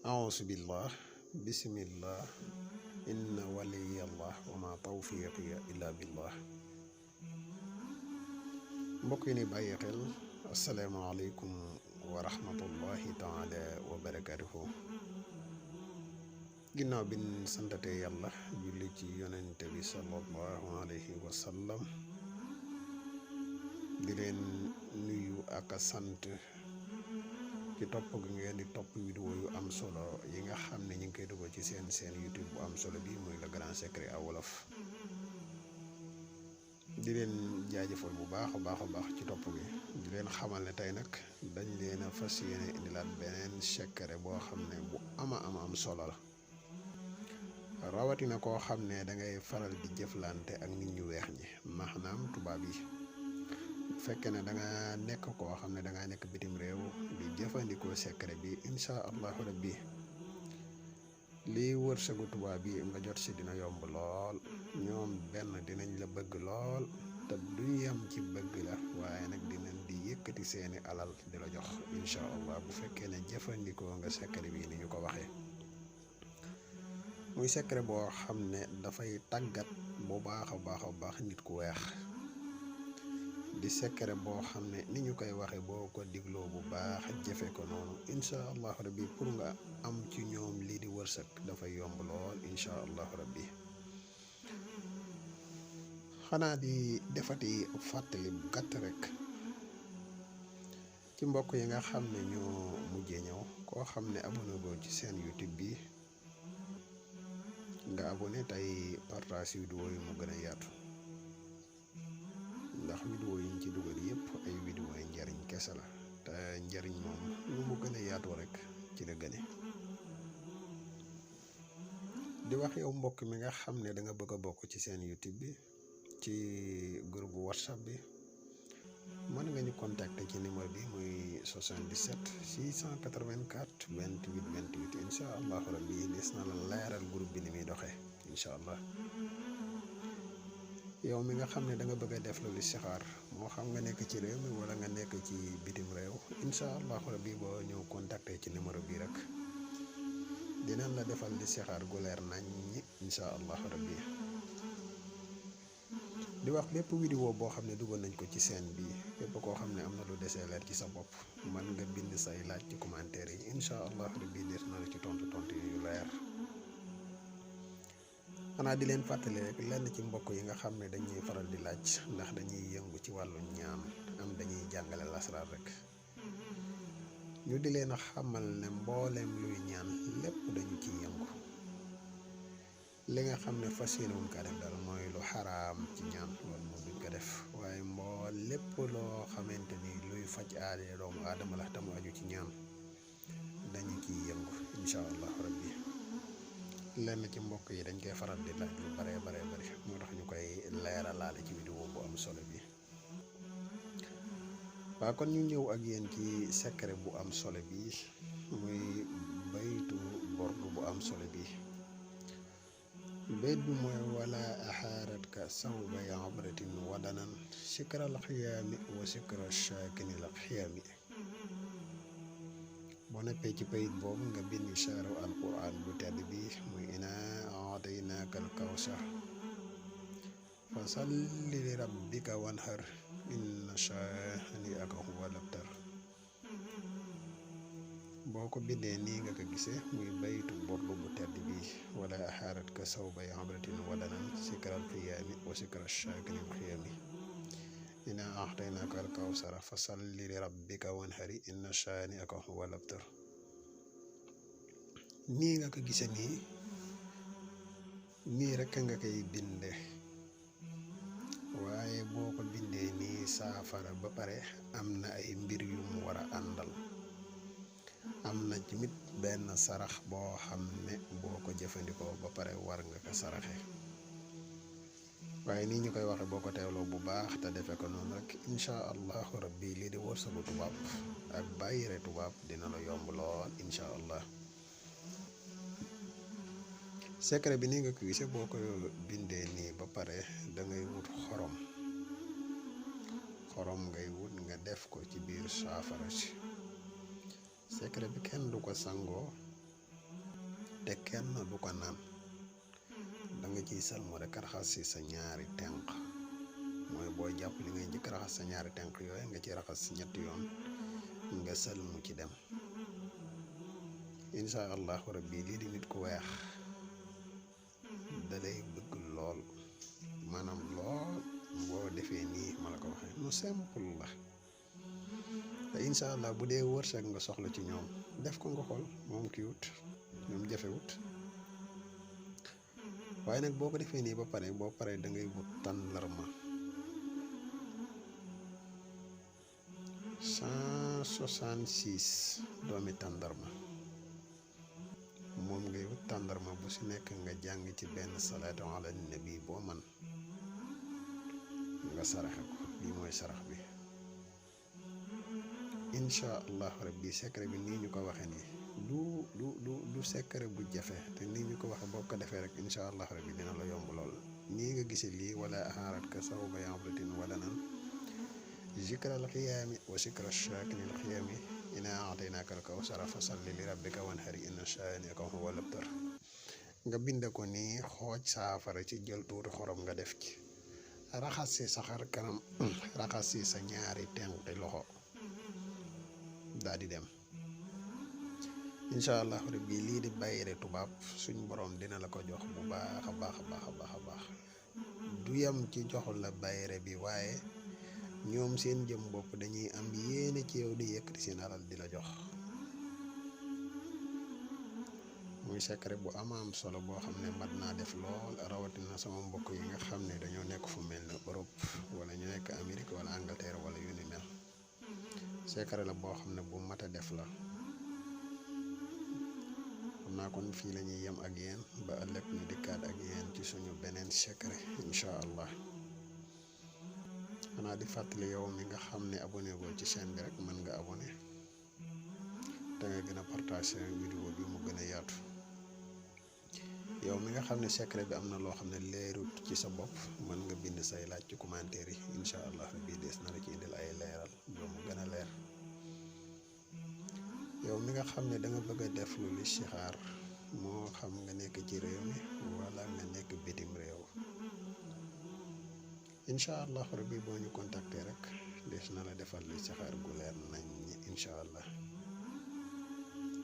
أعوذ بالله بسم الله إن ولي الله وما توفيقي إلا بالله mbokk yi ni bàyyi xel asalaamaaleykum wa rahmatullahi taala wa barakatuhu ginnaaw bi ñu santate yàlla julli ci yonente bi sallallahu alayhi wa sallam di leen nuyu ak a sant ci topp gi ngeen di topp vidéo yu am solo yi nga xam ne ñu ngi koy dugal ci seen YouTube bu am solo bi muy le grand secret à wolof di leen jaajëfal bu baax a baax ci topp gi di leen xamal ne tey nag dañ leen a fas yéene indilaat beneen secret boo xam ne bu am solo la rawatina koo xam ne da ngay faral di jëflante ak nit ñu weex ñi maanaam tubaab yi bu fekkee ne da nga nekk koo xam ne da nga nekk bitim réew di jëfandikoo secret bi incha allahu rabbi lii wërsëgu tubaab yi nga jot si dina yomb lool ñoom benn dinañ la bëgg lool te duñ yem ci bëgg la waaye nag dinañ di yëkkati seeni alal di la jox incha allah bu fekkee ne jëfandikoo nga secret bi ni ñu ko waxee muy secret boo xam ne dafay tàggat bu baax a baax nit ku weex di secret boo xam ne ni ñu koy waxe boo ko digloo bu baax jëfe ko noonu incha allahu rabbi pour nga am ci ñoom lii di wërsëg dafay yomb lool incha allahu rabbi xanaa di defati fàttali bu gàtt rek ci mbokk yi nga xam ne ñoo mujjee ñëw koo xam ne abonné goo ci seen YouTube bi nga abonné tey partage vidéo yi mu gën a yaatu ndax vidéo yi ñu ci dugal yëpp ay vidéo yi njariñ kese la te njariñ moom lu mu gën a yaatoo rek ci la gëne di wax yow mbokk mi nga xam ne da nga bëgg a bokk ci seen YouTube bi ci groupe WhatsApp bi mën nga ñu contacter ci numéro bi muy 77 684 28 28 incha allahu rabbi des na la leeral groupe bi ni muy doxee incha allah yow mi nga xam ne da nga bëgg a def lu listixaar moo xam nga nekk ci réew mi wala nga nekk ci bitim réew incha allahu rabbi boo ñëw contacter ci numéro bi rek dinañ la defal listixaar gu leer nañ ñi incha allahu rabbi di wax bépp vidéo boo xam ne dugal nañ ko ci scène bi bépp koo xam ne am na lu desee leer ci sa bopp man nga bind say laaj ci commentaire yi incha allah rabbi des na la ci tontu yu leer xanaa di leen fàttali rek lenn ci mbokk yi nga xam ne dañuy faral di laaj ndax dañuy yëngu ci wàllu ñaan am dañuy jàngale lasraar rek ñu di leen a xamal ne mbooleem luy ñaan lépp dañu ciy yëngu li nga xam ne fas yéene wuñ ko def dal mooy lu xaraam ci ñaan loolu moom duñ ko def waaye lépp loo xamante ni luy faj aade doomu aadama la te mu aju ci ñaan dañu ciy yëngu incha allahu rabbi lenn ci mbokk yi dañ koy faral di laaj lu bare bari moo tax ñu koy leeralaale ci vidéo bu am solo bi waaw kon ñu ñëw ak yéen ci secret bu am solo bi muy baytu bordu bu am solo bi bayt bi mooy wala axaaratka sawba yabratin wadanan sikral xiyaami wa sikral shaakinil xiyaami boo neppee ci bayit boobu nga bind saaru alquran bu tedd bi muy ina aataynaaka al kawsar fa salli li rabbika wanhar inna shaani'aka huwa labtar boo ko bindee nii nga ko gisee muy baytu bordu bu tedd bi wala axaarat ka sawba yabratin wadanan sikral xiyaami wa sikral shaakinil xiyaami ina aataynaaka al kawsara fa salli li rabbika wanhari inna shaani'aka huwa labtar nii nga ko gisee nii rek nga koy binde waaye boo ko bindee nii saafara ba pare am na ay mbir yu mu war a àndal am na tamit benn sarax boo xam ne boo ko jëfandikoo ba pare war nga ko saraxe waaye nii ñu koy waxe boo ko teewloo bu baax te defe ko noonu rek incha allahu rabbi lii di wërsëgu tubaab ak bàyyire tubaab dina la yomb lool incha allah secret bi nii nga ko gisee boo ko bindee nii ba pare da ngay wut xorom ngay wut nga def ko ci biir saafara si secret bi kenn du ko sangoo te kenn du ko naan da nga ciy sëlmu rek raxas si sa ñaari tenq mooy boo jàpp li ngay njëkk raxas sa ñaari tenq yooyu nga ci raxas ñetti yoon nga sëlmu ci dem insha allahu rabbi lii di nit ku weex da lay bëgg lool maanaam lool boo defee nii ma la ko waxee lu simple la te insha allah bu dee wërsëg nga soxla ci ñoom def ko nga xool moom kii wut ñoom jafewut waaye nag boo ko defee nii ba pare boo paree da ngay wut tàndarma 166 doomi tàndarma moom ngay wut tàndarma bu si nekk nga jàng ci benn salaatu ala nabi boo man nga saraxe ko lii mooy sarax bi insha allah rabbi secret bi nii ñu ko waxee nii du secret bu jafe te nii ñu ko waxee boo ko defee rek insha allah rabbi dina la yomb lool nii nga gisee lii wala ahaarat ka saw ba yamratin wala nan zikral xiyaami wa zikra shaakiril xiyaami inaa ataynaaka al kawsara fa salli li rabbika wanhar inna shaani'aka huwal abtar nga bind ko nii xooj saafara ci jël tuuti xorom nga def ci raxas si sa xar kanam raxas si sa ñaari tenqi loxo daal di dem incha allah rabbi lii di bayre tubaab suñ borom dina la ko jox bu baax a baax a baax a baax a baax du yem ci joxul la bayre bi waaye ñoom seen jëm bopp dañuy am yéene ci yow di yëkkati seen alal di la jox muy secret bu am solo boo xam ne mat naa def lool rawatina sama mbokk yi nga xam ne dañoo nekk fu mel ne Europe wala ñu nekk Amérique wala Angleterre wala yu ni mel secret la boo xam ne bu mat a def la xam naa kon fii la ñuy yem ak yéen ba ëllëg ñu dikkaat ak yéen ci suñu beneen secret incha allah xanaa di fàttali yow mi nga xam ne abonné goo ci chaîne bi rek mën nga abonné te nga gën a partagé vidéo bi mu gën a yaatu yow mi nga xam ne secret bi am na loo xam ne leerut ci sa bopp mën nga bind say laaj ci commentaire yi incha allah rabbi des na la ci indil ay leeral yow mu gën a leer yow mi nga xam ne da nga bëgg a def lu listixaar moo xam nga nekk ci réew mi wala nga nekk bitim réew incha allah rabbi boo ñu contacter rek des na la defal listixaar gu leer nañ incha allah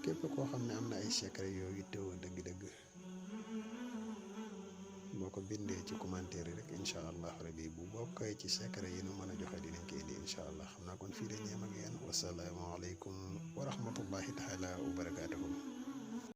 képp koo xam ne am na ay secret yooyu teewoo dëgg-dëgg boo ko bindee ci commentaire yi rek incha allah rabbi bu bokkee ci secret yi nu mën a joxe dinañ ko indi incha allah xam naa kon fii dañuy yem ak yéen wasalaamaaleykum wa rahmatullahi taala wa barakaatu.